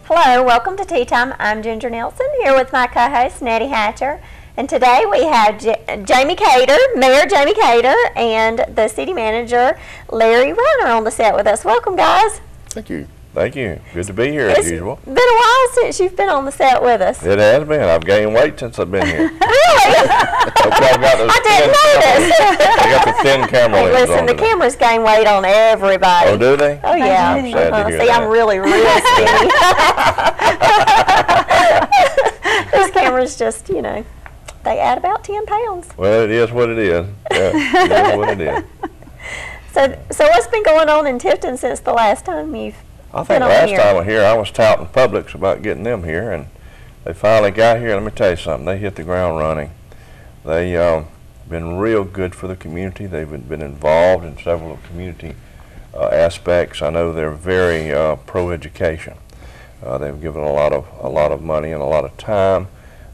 Hello, welcome to Tea Time. I'm Ginger Nelson here with my co-host Nettie Hatcher, and today we have Jamie Cater, Mayor Jamie Cater, and the City Manager Larry Riner on the set with us. Welcome, guys. Thank you. Thank you. Good to be here as usual. It's been a while since you've been on the set with us. It has been. I've gained weight since I've been here. Really? I didn't notice. They got the thin camera Hey, lenses listen, on the today. cameras gain weight on everybody. Oh, do they? Oh, yeah. I'm sad to hear See, that. I'm really, really skinny. Those cameras just, you know, they add about 10 pounds. Well, it is what it is. Yeah, it is what it is. So what's been going on in Tifton since the last time you've I think last time I was here, I was touting Publix about getting them here, and they finally got here. Let me tell you something. They hit the ground running. They been real good for the community. They've been involved in several community aspects. I know they're very pro-education. They've given a lot of money and a lot of time.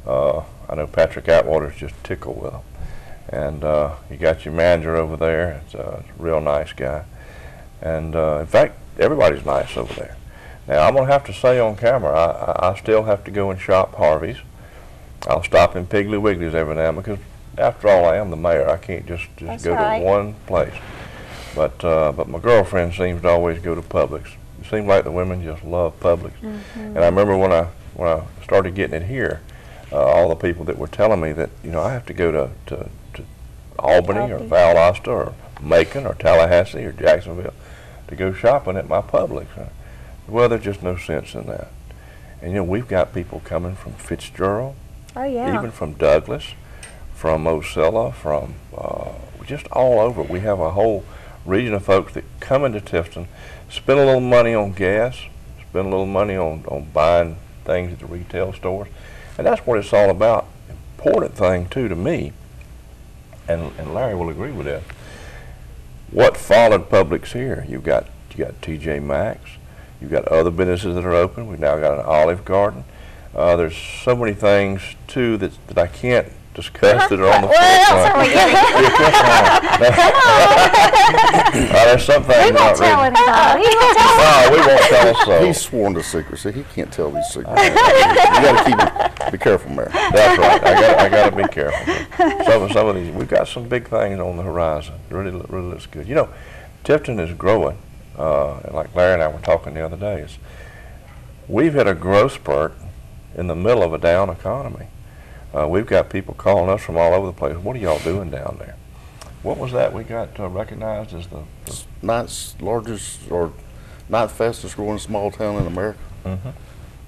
I know Patrick Atwater's just tickled with them. And you got your manager over there. It's a real nice guy. And in fact, everybody's nice over there. Now, I'm going to have to say on camera, I still have to go and shop Harvey's. I'll stop in Piggly Wiggly's every now and then because, after all, I am the mayor. I can't just go to one place. But my girlfriend seems to always go to Publix. It seems like the women just love Publix. And I remember when I started getting it here, all the people that were telling me that, you know, I have to go to Albany or Valdosta or Macon or Tallahassee or Jacksonville to go shopping at my Publix. Well, there's just no sense in that. And you know, we've got people coming from Fitzgerald, even from Douglas, from Ocilla, from just all over. We have a whole region of folks that come into Tifton, spend a little money on gas, spend a little money on buying things at the retail stores, and that's what it's all about. Important thing too to me, and Larry will agree with that. What followed Publix here? You got TJ Maxx. You've got other businesses that are open. We've now got an Olive Garden. There's so many things too that I can't discuss that are on the forefront. There's some things we won't tell anybody. We won't tell us so. He's sworn to secrecy. He can't tell these secrets. You got to be careful, Mayor. That's right. I got to be careful. Some of these, we've got some big things on the horizon. It really looks good. You know, Tifton is growing. Like Larry and I were talking the other day, we've hit a growth spurt in the middle of a down economy. We've got people calling us from all over the place. What are y'all doing down there? What was that we got recognized as the ninth largest or ninth fastest growing small town in America?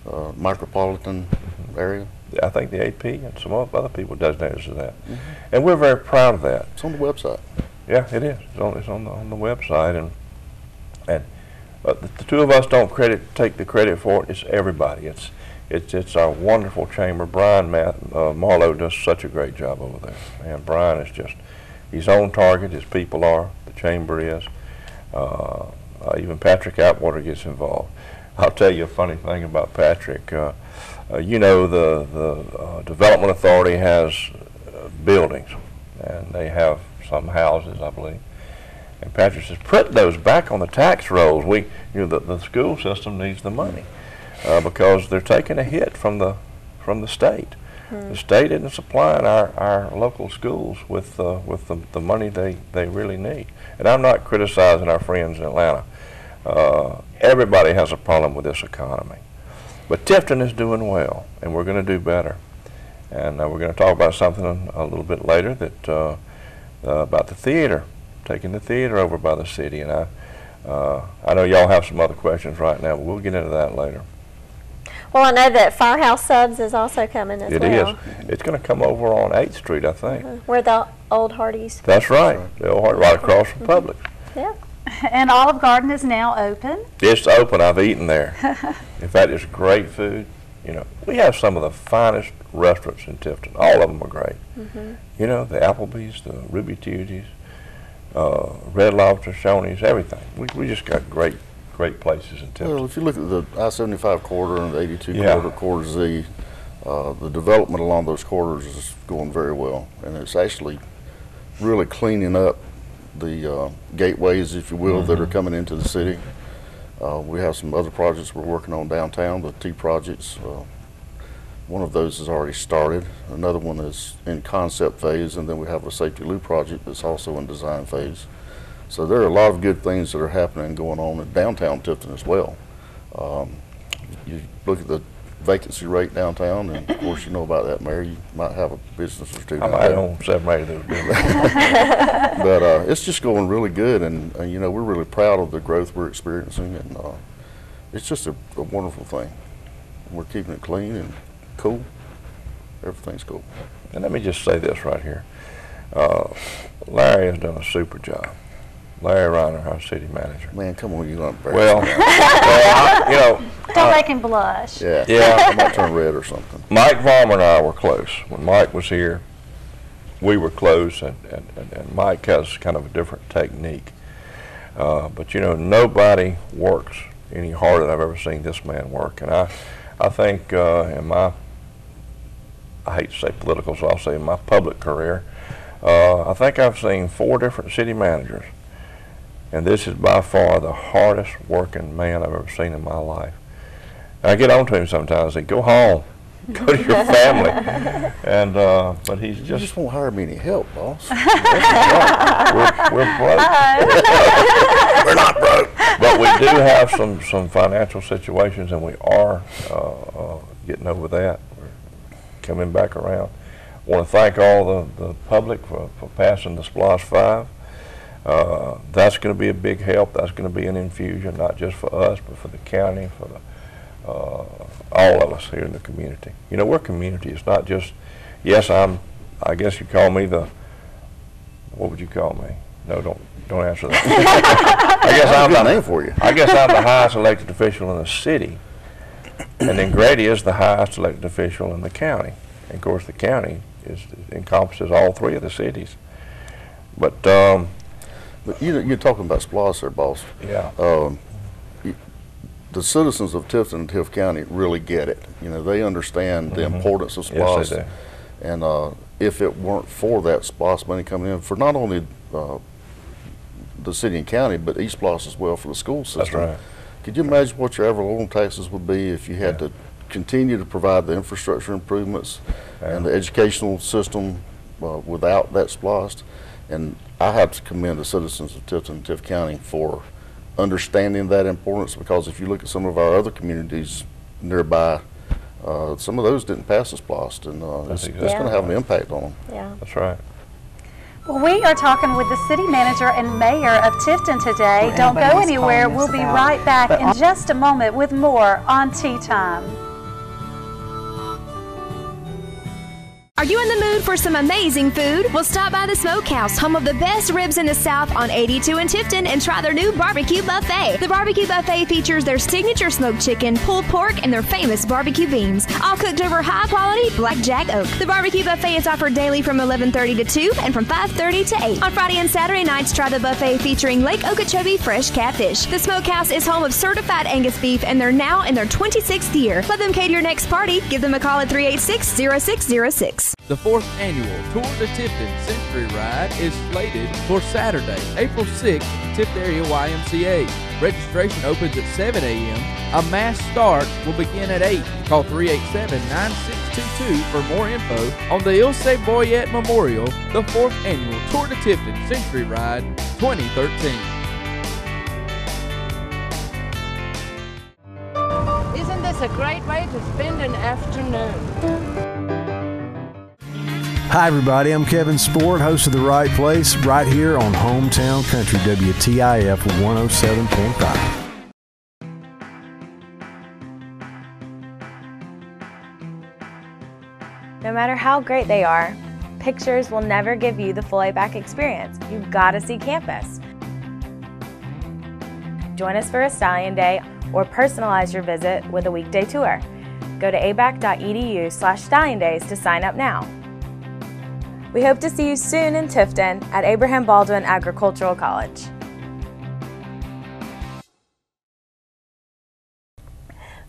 Micropolitan area. I think the AP and some other people designated us as that, and we're very proud of that. It's on the website. Yeah, it is. It's on the website, and the two of us don't take the credit for it. It's everybody. It's our wonderful chamber. Brian Marlowe does such a great job over there. And Brian is just, he's on target. His people are. The chamber is. Even Patrick Atwater gets involved. I'll tell you a funny thing about Patrick. You know, the Development Authority has buildings, and they have some houses, I believe. And Patrick says, put those back on the tax rolls. The school system needs the money because they're taking a hit from the state. The state isn't supplying our local schools with the money they really need. And I'm not criticizing our friends in Atlanta. Everybody has a problem with this economy. But Tifton is doing well, and we're going to do better. And we're going to talk about something a little bit later that about the theater, taking the theater over by the city. And I know y'all have some other questions right now, but we'll get into that later. Well, I know that Firehouse Subs is also coming as well. It is. It's going to come over on 8th Street, I think. Where the old Hardee's. That's right. The old Hardee's, right across from Publix. Yeah. And Olive Garden is now open. It's open. I've eaten there. In fact, it's great food. You know, we have some of the finest restaurants in Tifton. All of them are great. You know, the Applebee's, the Ruby Tuesdays, Red Lobster, Shoney's, everything. We just got great places in Tifton. Well, if you look at the I-75 corridor and the 82 corridor, Corridor Z, the development along those corridors is going very well, and it's actually really cleaning up the gateways, if you will, that are coming into the city. We have some other projects we're working on downtown, the T projects. One of those has already started. Another one is in concept phase, and then we have a safety loop project that's also in design phase. So there are a lot of good things that are happening and going on in downtown Tifton as well. You look at the vacancy rate downtown, and of course you know about that, Mayor. You might have a business or two. I might own 7 or 8 of those buildings. But it's just going really good, and you know, we're really proud of the growth we're experiencing, and it's just a wonderful thing. We're keeping it clean and cool. Everything's cool. And let me just say this right here. Larry has done a super job. Larry Riner, our city manager. Man, come on, you're not embarrassed. Well, you know. Don't make him blush. Yeah, Yeah. I might turn red or something. Mike Vollmer and I were close. When Mike was here, we were close, and Mike has kind of a different technique. But you know, nobody works any harder than I've ever seen this man work. And I think in my, I hate to say political, so I'll say in my public career, I think I've seen 4 different city managers. And this is by far the hardest working man I've ever seen in my life. And I get on to him sometimes and say, go home, go to your family. And but he's You just, just won't hire me any help, boss. we're broke. We're not broke. But we do have some financial situations, and we are getting over that. We're coming back around. I want to thank all the public for passing the SPLOST 5. That's going to be a big help. That's going to be an infusion, not just for us, but for the county, for all of us here in the community. You know, we're a community. It's not just, yes, I guess you call me the, what would you call me? No, don't answer that. I guess I'm the name for you. I guess I'm the highest elected official in the city, and then Grady is the highest elected official in the county. And of course, the county encompasses all 3 of the cities. But you're talking about SPLOST there, boss. yeah. The citizens of Tifton and Tift County really get it. You know, they understand the importance of SPLOST. Yes, they do. And if it weren't for that SPLOST money coming in, for not only the city and county, but eSPLOST as well for the school system. That's right. Could you imagine what your average loan taxes would be if you had to continue to provide the infrastructure improvements and the educational system without that SPLOST? And I have to commend the citizens of Tifton and Tift County for understanding that importance, because if you look at some of our other communities nearby, some of those didn't pass the SPLOST, and it's going to have an impact on them. Yeah. That's right. Well, we are talking with the city manager and mayor of Tifton today. Don't go anywhere. We'll be right back in just a moment with more on Tea Time. Are you in the mood for some amazing food? Well, stop by the Smokehouse, home of the best ribs in the South on 82 in Tifton, and try their new barbecue buffet. The barbecue buffet features their signature smoked chicken, pulled pork, and their famous barbecue beans, all cooked over high-quality blackjack oak. The barbecue buffet is offered daily from 11:30 to 2 and from 5:30 to 8. On Friday and Saturday nights, try the buffet featuring Lake Okeechobee fresh catfish. The Smokehouse is home of certified Angus beef, and they're now in their 26th year. Let them cater your next party. Give them a call at 386-0606. The 4th annual Tour de Tifton Century Ride is slated for Saturday, April 6th at Tift Area YMCA. Registration opens at 7 a.m. A mass start will begin at 8. Call 387-9622 for more info on the Ilse Boyette Memorial, the 4th annual Tour de Tifton Century Ride 2013. Isn't this a great way to spend an afternoon? Hi everybody, I'm Kevin Sport, host of The Right Place, right here on Hometown Country, WTIF 107.5. No matter how great they are, pictures will never give you the full ABAC experience. You've got to see campus. Join us for a Stallion Day or personalize your visit with a weekday tour. Go to abac.edu/Stallion Days to sign up now. We hope to see you soon in Tifton at Abraham Baldwin Agricultural College.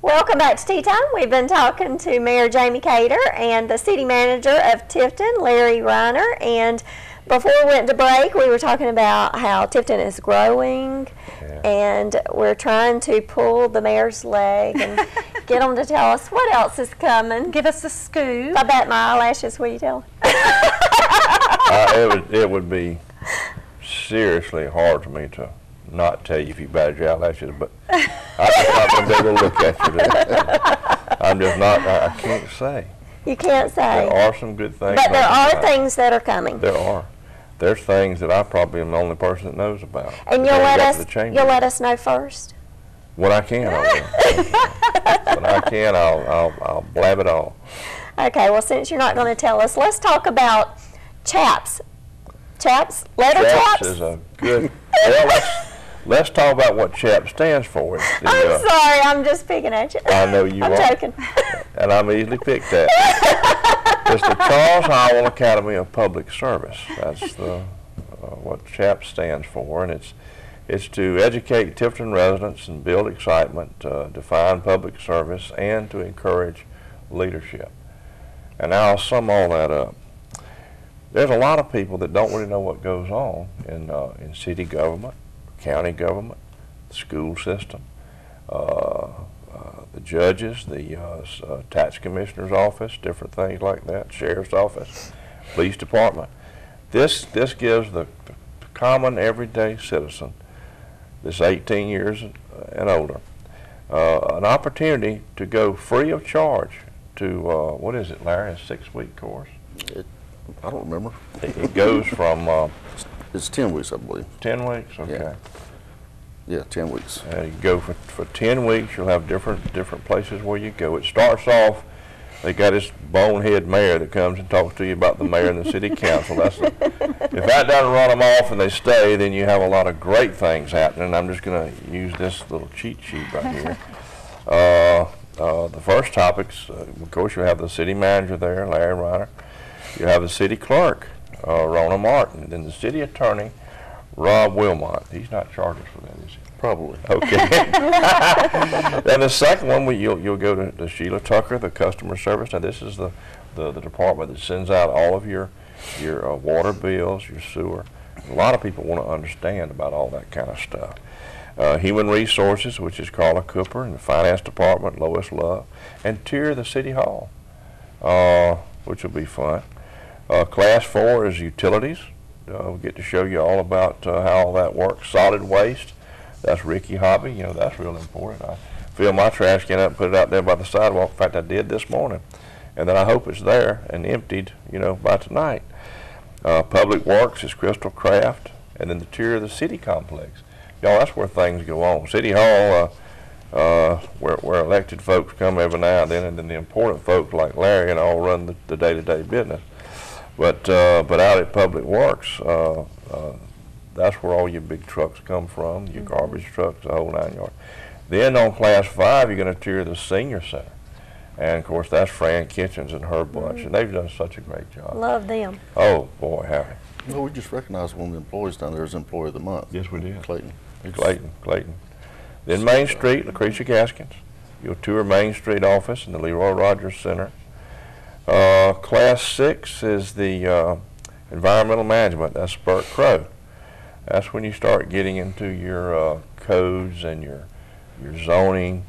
Welcome back to Tea Time. We've been talking to Mayor Jamie Cater and the city manager of Tifton, Larry Riner. And Before we went to break, we were talking about how Tifton is growing, and we're trying to pull the mayor's leg and get them to tell us what else is coming. Give us a scoop. If I bat my eyelashes, will you tell? It would be seriously hard for me to not tell you if you batted your eyelashes, but I'm just not going to be able to look at you today. I'm just not, I can't say. You can't say. There are some good things. But there are things that are coming. There are. There's things that I probably am the only person that knows about. And you'll let us know first? When I can, I will. When I can, I'll blab it all. Okay, well, since you're not going to tell us, let's talk about CHAPS. CHAPS? Letter CHAPS? CHAPS is a good, well, let's talk about what CHAPS stands for. I'm sorry, I'm just picking at you. I know you are. I'm joking. And I'm easily picked at. It's the Charles Howell Academy of Public Service. That's the what CHAPS stands for, and it's to educate Tifton residents and build excitement, define public service, and to encourage leadership. And now I'll sum all that up. There's a lot of people that don't really know what goes on in city government, county government, the school system, the judges, the tax commissioner's office, different things like that, sheriff's office, police department. This gives the common everyday citizen, this 18 years and older, an opportunity to go free of charge to, what is it, Larry, a 6-week course? I don't remember. It goes from... it's 10 weeks, I believe. 10 weeks, okay. Yeah, 10 weeks. You go for 10 weeks, you'll have different places where you go. It starts off, they got this bonehead mayor that comes and talks to you about the mayor and the city council. If that doesn't run them off and they stay, then you have a lot of great things happening. I'm just going to use this little cheat sheet right here. The first topics, of course, you'll have the city manager there, Larry Riner. You have the city clerk, Rona Martin, and then the city attorney, Rob Wilmot. He's not charged for that, is he? Probably. Okay. Then the second one, you'll go to Sheila Tucker, the customer service. Now this is the department that sends out all of your water bills, your sewer. A lot of people want to understand about all that kind of stuff. Human resources, which is Carla Cooper, and the finance department, Lois Love, and tour the city hall, which will be fun. Class 4 is utilities. We'll get to show you all about how all that works. Solid waste, that's Ricky Hobby. You know, that's real important. I fill my trash can up and put it out there by the sidewalk. In fact, I did this morning. And then I hope it's there and emptied, you know, by tonight. Public Works is Crystal Craft, and then the tour of the city complex. Y'all, that's where things go on. City Hall, where elected folks come every now and then the important folks like Larry and all run the day-to-day business. But out at Public Works, that's where all your big trucks come from, your garbage trucks, the whole 9 yards. Then on Class 5, you're going to tour the senior center. And of course, that's Fran Kitchens and her bunch, and they've done such a great job. Love them. Oh, boy, have they. No, we just recognized one of the employees down there as Employee of the Month. Yes, we did. Clayton. Clayton. Then Main Street, Lucretia Gaskins. You'll tour Main Street office and the Leroy Rogers Center. Class 6 is the environmental management. That's Burt Crow. That's when you start getting into your codes and your zoning,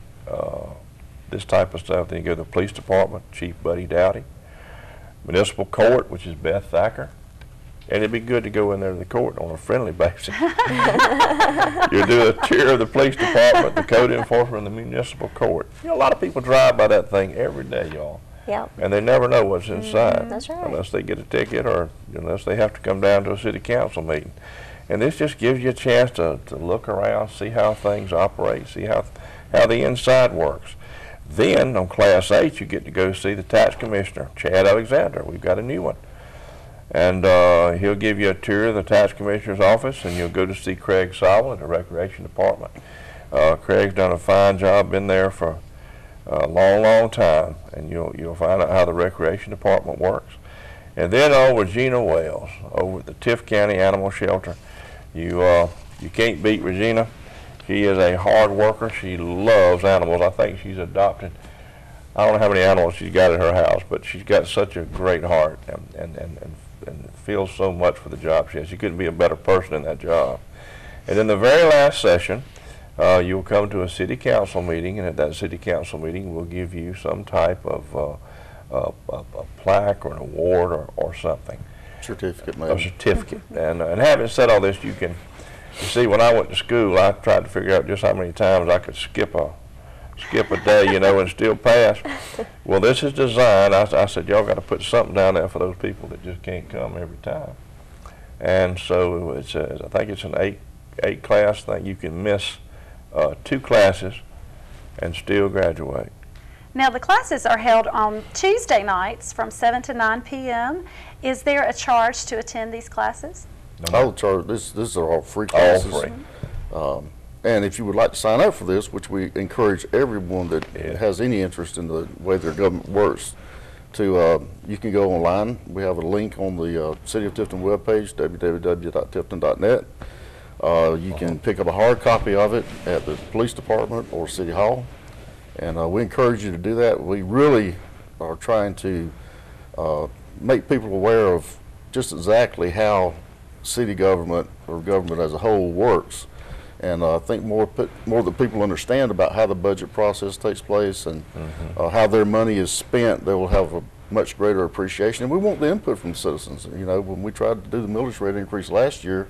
this type of stuff. Then you go to the police department, Chief Buddy Dowdy. Municipal court, which is Beth Thacker. And it'd be good to go in there to the court on a friendly basis. You'll do a tour of the police department, the code enforcement, and the municipal court. You know, a lot of people drive by that thing every day, y'all. Yep. And they never know what's inside. That's right. Unless they get a ticket or unless they have to come down to a city council meeting. And this just gives you a chance to look around, see how things operate, see how the inside works. Then on Class 8, you get to go see the tax commissioner, Chad Alexander. We've got a new one. And he'll give you a tour of the tax commissioner's office, and you'll go to see Craig Sowell at the recreation department. Craig's done a fine job, been there for a long time, and you'll find out how the recreation department works. And then over Regina Wells, over at the Tiff County Animal Shelter. You can't beat Regina. She is a hard worker. She loves animals. I think she's adopted, I don't know how many animals she's got at her house, but she's got such a great heart and and feels so much for the job she has. She couldn't be a better person in that job. And in the very last session, you'll come to a city council meeting, and at that city council meeting, we'll give you some type of a plaque or an award or something. Certificate, maybe. A certificate. And having said all this, you see, when I went to school, I tried to figure out just how many times I could skip a day, you know, and still pass. Well, this is designed. I said, y'all got to put something down there for those people that just can't come every time. And so I think it's an eight class thing. You can miss 2 classes and still graduate. Now, the classes are held on Tuesday nights from 7 to 9 p.m. Is there a charge to attend these classes? All charge. These are all free classes. All free. And if you would like to sign up for this, which we encourage everyone that has any interest in the way their government works, you can go online. We have a link on the City of Tifton webpage, www.tifton.net. You can pick up a hard copy of it at the police department or City Hall. And we encourage you to do that. We really are trying to make people aware of just exactly how city government or government as a whole works. And I think more that people understand about how the budget process takes place and how their money is spent, they will have a much greater appreciation. And we want the input from citizens. You know, when we tried to do the millage rate increase last year,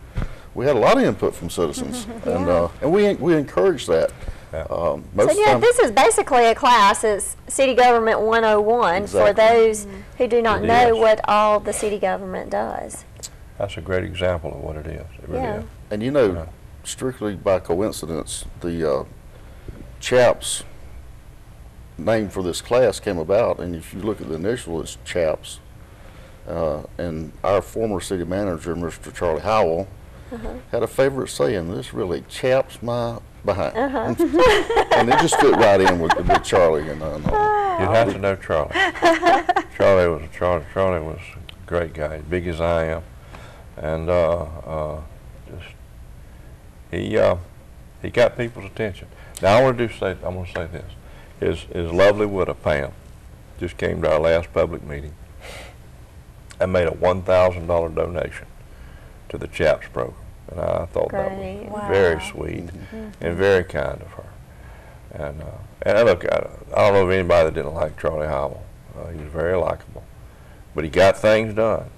we had a lot of input from citizens, and we encourage that. So this is basically a class. It's City Government 101 for those who do not know what all the city government does. That's a great example of what it is. It really is. And you know, strictly by coincidence, the CHAPS name for this class came about, and if you look at the initial, it's CHAPS. And our former city manager, Mr. Charlie Howell, had a favorite saying, "This really chaps my behind." And it just fit right in with Charlie. And you'd have to know Charlie. Charlie was a great guy, big as I am, and he got people's attention. Now I'm going to say this: his lovely widow Pam just came to our last public meeting and made a $1,000 donation to the CHAPS program. And I thought that was very sweet and very kind of her. And look, I don't know of anybody that didn't like Charlie Howell. He was very likable. But he got things done.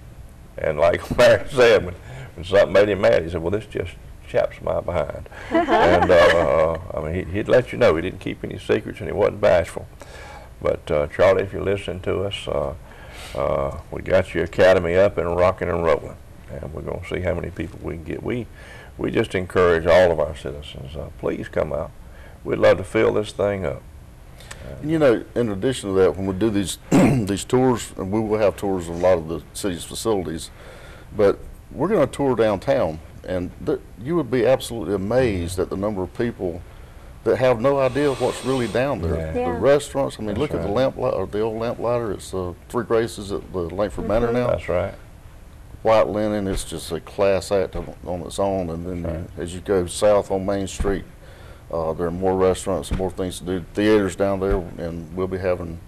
And like Larry said, when something made him mad, he said, well, this just chaps my behind. And I mean, he'd let you know. He didn't keep any secrets and he wasn't bashful. But Charlie, if you're listening to us, we got your academy up and rocking and rolling. And we're going to see how many people we can get. We just encourage all of our citizens, please come out. We'd love to fill this thing up. And you know, in addition to that, when we do these these tours, and we will have tours of a lot of the city's facilities, but we're going to tour downtown, and you would be absolutely amazed at the number of people that have no idea what's really down there. The restaurants, I mean, look at the the old lamplighter. It's Three Graces at the Langford Manor now. That's right. White linen, it's just a class act on its own. And then as you go south on Main Street, there are more restaurants and more things to do. Theaters down there, and we'll be having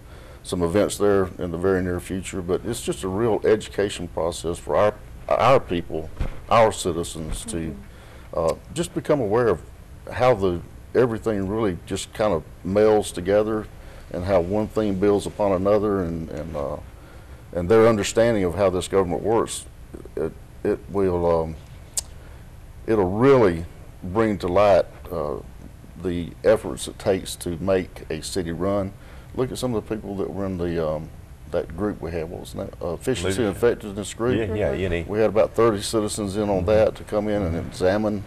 some events there in the very near future. But it's just a real education process for our people, our citizens, to just become aware of how everything really just kind of melds together, and how one thing builds upon another, and their understanding of how this government works. It'll really bring to light the efforts it takes to make a city run. Look at some of the people that were in that group we had. What was that? Efficiency and Effectiveness group. We had about 30 citizens in on that to come in and examine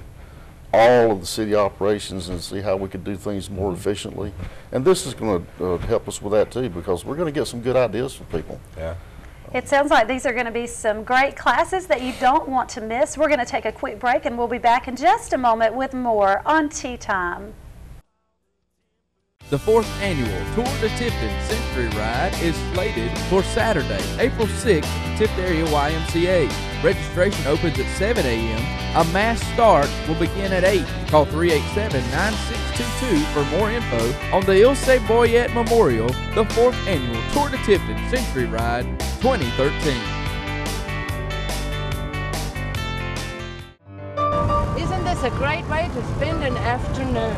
all of the city operations and see how we could do things more efficiently. And this is going to help us with that too, because we're going to get some good ideas from people. Yeah. It sounds like these are going to be some great classes that you don't want to miss. We're going to take a quick break, and we'll be back in just a moment with more on Tea Time. The 4th annual Tour de Tifton Century Ride is slated for Saturday, April 6th at the Tifton Area YMCA. Registration opens at 7 a.m. A mass start will begin at 8. Call 387-9622 for more info on the Ilse Boyette Memorial, the 4th annual Tour de Tifton Century Ride 2013. a great way to spend an afternoon.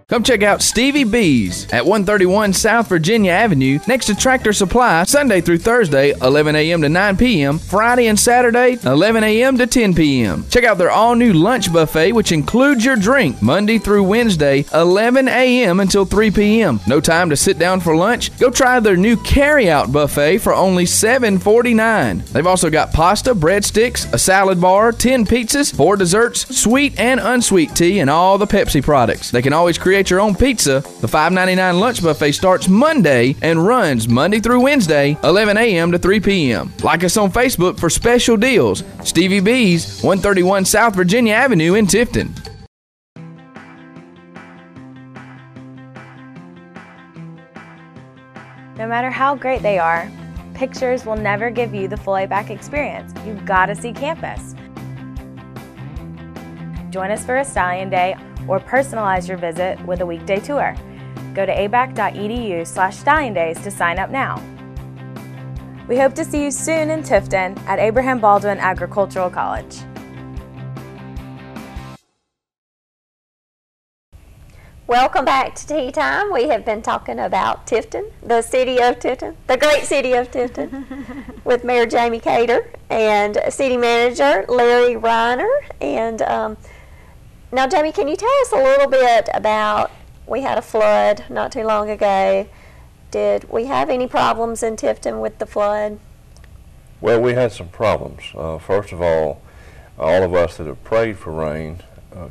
Come check out Stevie B's at 131 South Virginia Avenue next to Tractor Supply, Sunday through Thursday, 11 a.m. to 9 p.m., Friday and Saturday, 11 a.m. to 10 p.m. Check out their all-new lunch buffet, which includes your drink, Monday through Wednesday, 11 a.m. until 3 p.m. No time to sit down for lunch? Go try their new carry-out buffet for only $7.49. They've also got pasta, breadsticks, a salad bar, 10 pizzas, 4 desserts, sweet and unsweet tea, and all the Pepsi products. They can always create your own pizza. The $5.99 lunch buffet starts Monday and runs Monday through Wednesday, 11 a.m. to 3 p.m. Like us on Facebook for special deals. Stevie B's, 131 South Virginia Avenue in Tifton. No matter how great they are, pictures will never give you the full ABAC experience. You've got to see campus. Join us for a Stallion Day or personalize your visit with a weekday tour. Go to abac.edu/StallionDays to sign up now. We hope to see you soon in Tifton at Abraham Baldwin Agricultural College. Welcome back to Tea Time. We have been talking about Tifton, the city of Tifton, the great city of Tifton, with Mayor Jamie Cater and City Manager Larry Riner. And now, Jamie, can you tell us a little bit about, we had a flood not too long ago. Did we have any problems in Tifton with the flood? Well, we had some problems. First of all of us that have prayed for rain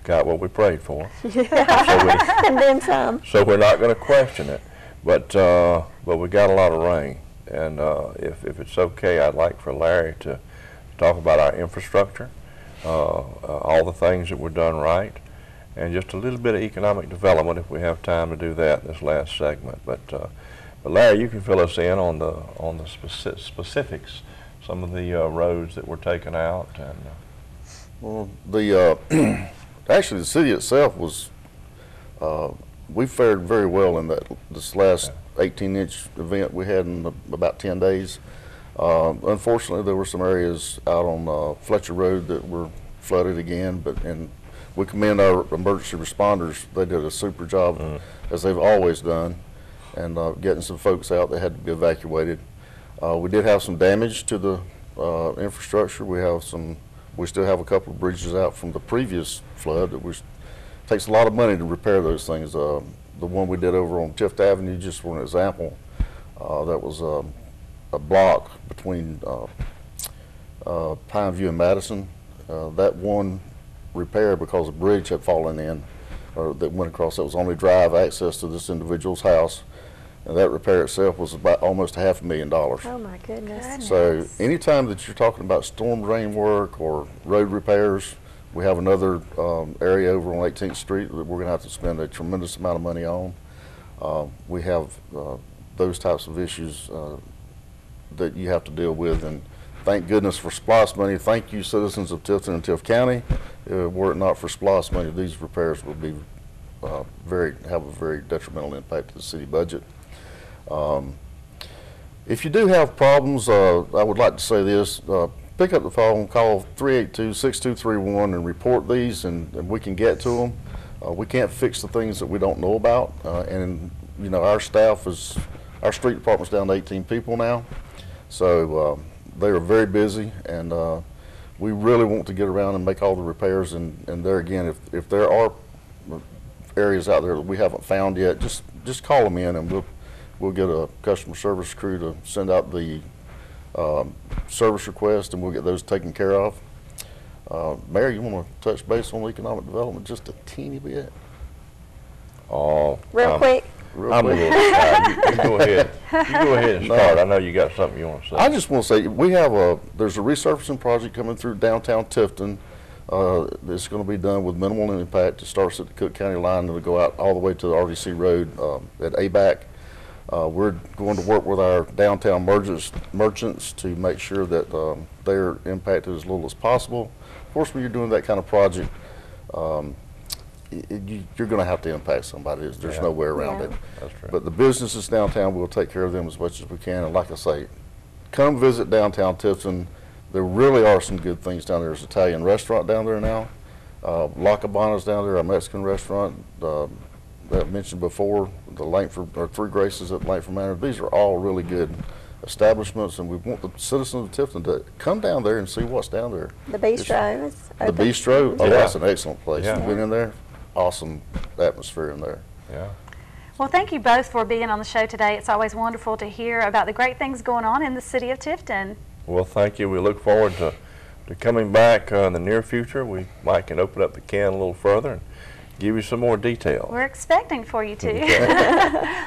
got what we prayed for. And then some. So we're not going to question it. But we got a lot of rain. And if it's okay, I'd like for Larry to talk about our infrastructure, all the things that were done right, and just a little bit of economic development if we have time to do that in this last segment. But Larry, you can fill us in on the specifics, some of the roads that were taken out. And well, the actually the city itself was we fared very well in this last 18-inch event we had in about 10 days. Unfortunately, there were some areas out on Fletcher Road that were flooded again, and we commend our emergency responders. They did a super job, as they've always done, and getting some folks out that had to be evacuated. We did have some damage to the infrastructure. We still have a couple of bridges out from the previous flood. Takes a lot of money to repair those things. The one we did over on Fifth Avenue, just for an example, that was a block between Pineview and Madison. That one repair, because a bridge had fallen in, or that went across, that was only drive access to this individual's house, and that repair itself was about almost $500,000. Oh my goodness. So anytime that you're talking about storm drain work or road repairs, we have another area over on 18th Street that we're going to have to spend a tremendous amount of money on. We have those types of issues that you have to deal with, and thank goodness for SPLOST money. Thank you, citizens of Tifton and Tift County. Were it not for SPLOST money, these repairs would be have a very detrimental impact to the city budget. If you do have problems, I would like to say this. Pick up the phone, call 382-6231 and report these, and we can get to them. We can't fix the things that we don't know about, and you know, our staff our street department's down to 18 people now, so they are very busy, and we really want to get around and make all the repairs. And there again, if there are areas out there that we haven't found yet, just call them in, and we'll get a customer service crew to send out the service request, and we'll get those taken care of. Mayor, you want to touch base on economic development just a teeny bit? Real quick. I'm a little shy. You go ahead. You go ahead and start. I know you got something you want to say. I just want to say there's a resurfacing project coming through downtown Tifton. It's going to be done with minimal impact. It starts at the Cook County line and it'll go out all the way to the RDC Road at ABAC. We're going to work with our downtown merchants to make sure that they're impacted as little as possible. Of course, when you're doing that kind of project, you're going to have to impact somebody. There's no way around it. That's true. But the businesses downtown, we'll take care of them as much as we can. And like I say, come visit downtown Tifton. there really are some good things down there. There's an Italian restaurant down there now. La Cabana's down there, a Mexican restaurant that I mentioned before, the Langford, or Three Graces at Langford Manor. These are all really good establishments, and we want the citizens of Tifton to come down there and see what's down there. The bistro is open. The bistro, oh, Yeah. that's an excellent place. Yeah. You've been in there, awesome atmosphere in there. Yeah. Well, thank you both for being on the show today. It's always wonderful to hear about the great things going on in the city of Tifton. Well, thank you. We look forward to coming back in the near future. We might can open up the can a little further and give you some more details. We're expecting for you to.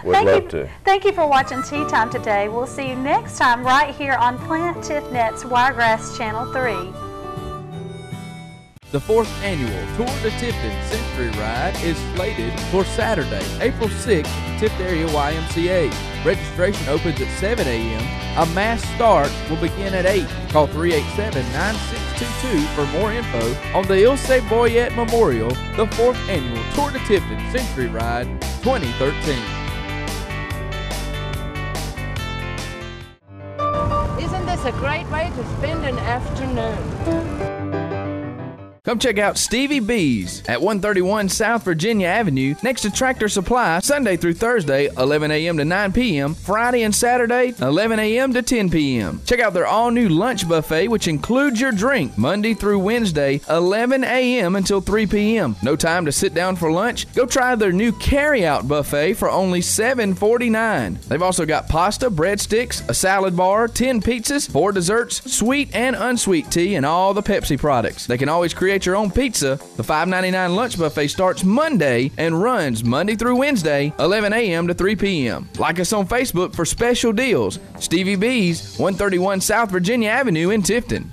Would love to. Thank you for watching Tea Time today. We'll see you next time right here on Plant TIFNet's Wiregrass Channel 3. The 4th annual Tour de Tifton Century Ride is slated for Saturday, April 6th at the Tifton Area YMCA. Registration opens at 7 a.m. A mass start will begin at 8. Call 387-9622 for more info on the Ilse Boyette Memorial, the 4th annual Tour de Tifton Century Ride 2013. Isn't this a great way to spend an afternoon? Come check out Stevie B's at 131 South Virginia Avenue next to Tractor Supply, Sunday through Thursday, 11 a.m. to 9 p.m., Friday and Saturday, 11 a.m. to 10 p.m. Check out their all-new lunch buffet, which includes your drink, Monday through Wednesday, 11 a.m. until 3 p.m. No time to sit down for lunch? Go try their new carry-out buffet for only $7.49. They've also got pasta, breadsticks, a salad bar, 10 pizzas, 4 desserts, sweet and unsweet tea, and all the Pepsi products. They can always create your own pizza. The $5.99 lunch buffet starts Monday and runs Monday through Wednesday, 11 a.m. to 3 p.m. Like us on Facebook for special deals. Stevie B's, 131 South Virginia Avenue in Tifton.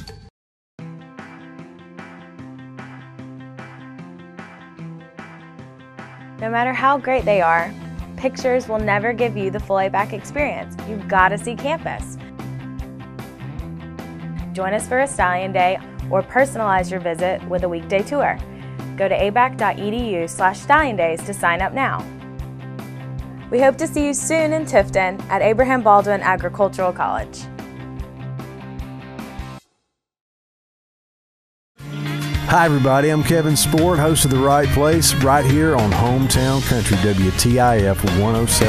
No matter how great they are, pictures will never give you the full ABAC experience. You've got to see campus. Join us for a Stallion Day or personalize your visit with a weekday tour. Go to abac.edu/StallionDays to sign up now. We hope to see you soon in Tifton at Abraham Baldwin Agricultural College. Hi, everybody. I'm Kevin Sport, host of The Right Place, right here on Hometown Country, WTIF 107.